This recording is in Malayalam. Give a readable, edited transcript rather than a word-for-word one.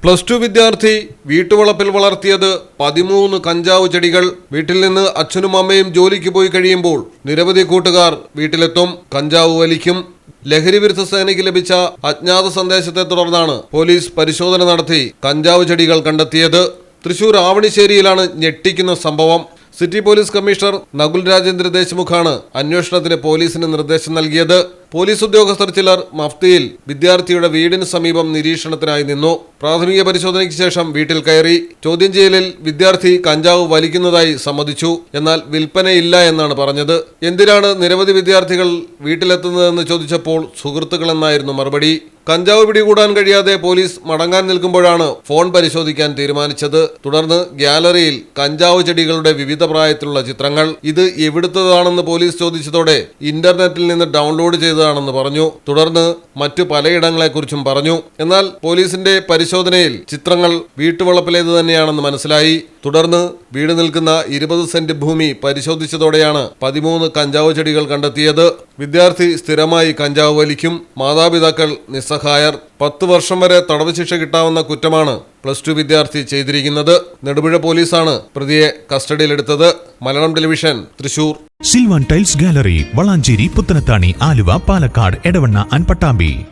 +2 വിദ്യാർത്ഥി വീട്ടുവളപ്പിൽ വളർത്തിയത് 13 കഞ്ചാവ് ചെടികൾ. വീട്ടിൽ നിന്ന് അച്ഛനും അമ്മയും ജോലിക്ക് പോയി കഴിയുമ്പോൾ നിരവധി കൂട്ടുകാർ വീട്ടിലെത്തും, കഞ്ചാവ് വലിക്കും. ലഹരിവിരുദ്ധ സേനയ്ക്ക് ലഭിച്ച അജ്ഞാത സന്ദേശത്തെ തുടർന്നാണ് പോലീസ് പരിശോധന നടത്തി കഞ്ചാവ് ചെടികൾ കണ്ടെത്തിയത്. തൃശൂർ ആവണിശ്ശേരിയിലാണ് ഞെട്ടിക്കുന്ന സംഭവം. City police commissioner Nakul Rajendra ദേശ്മുഖാണ് അന്വേഷണത്തിന് പോലീസിന് നിർദ്ദേശം നൽകിയത്. പോലീസ് ഉദ്യോഗസ്ഥർ ചിലർ മഫ്തിയിൽ വിദ്യാർത്ഥിയുടെ വീടിന് സമീപം നിരീക്ഷണത്തിനായി നിന്നു. പ്രാഥമിക പരിശോധനയ്ക്ക് ശേഷം വീട്ടിൽ കയറി. ചോദ്യം ചെയ്യലിൽ വിദ്യാർത്ഥി കഞ്ചാവ് വലിക്കുന്നതായി സമ്മതിച്ചു. എന്നാൽ വിൽപ്പനയില്ല എന്നാണ് പറഞ്ഞത്. എന്തിനാണ് നിരവധി വിദ്യാർത്ഥികൾ വീട്ടിലെത്തുന്നതെന്ന് ചോദിച്ചപ്പോൾ സുഹൃത്തുക്കളെന്നായിരുന്നു മറുപടി. കഞ്ചാവ് പിടികൂടാൻ കഴിയാതെ പോലീസ് മടങ്ങാൻ നിൽക്കുമ്പോഴാണ് ഫോൺ പരിശോധിക്കാൻ തീരുമാനിച്ചത്. തുടർന്ന് ഗ്യാലറിയിൽ കഞ്ചാവ് ചെടികളുടെ വിവിധ പ്രായത്തിലുള്ള ചിത്രങ്ങൾ. ഇത് എവിടുത്തതാണെന്ന് പോലീസ് ചോദിച്ചതോടെ ഇന്റർനെറ്റിൽ നിന്ന് ഡൗൺലോഡ് ചെയ്തതാണെന്ന് പറഞ്ഞു. തുടർന്ന് മറ്റു പലയിടങ്ങളെക്കുറിച്ചും പറഞ്ഞു. എന്നാൽ പോലീസിന്റെ പരിശോധനയിൽ ചിത്രങ്ങൾ വീട്ടുവളപ്പിലേത് തന്നെയാണെന്ന് മനസ്സിലായി. തുടർന്ന് വീട് നിൽക്കുന്ന 20 സെന്റ് ഭൂമി പരിശോധിച്ചതോടെയാണ് 13 കഞ്ചാവ് ചെടികൾ കണ്ടെത്തിയത്. വിദ്യാർത്ഥി സ്ഥിരമായി കഞ്ചാവ് വലിക്കും. മാതാപിതാക്കൾ നിസ്സഹായർ. 10 വർഷം വരെ തടവ് ശിക്ഷ കിട്ടാവുന്ന കുറ്റമാണ് +2 വിദ്യാർത്ഥി ചെയ്തിരിക്കുന്നത്. നെടുപുഴ പോലീസാണ് പ്രതിയെ കസ്റ്റഡിയിലെടുത്തത്. Malayalam television, Thrissur. Silvan tiles gallery, Valanchery, Puthanathani, Aluva, Palakkad, Edavanna and Pattambi.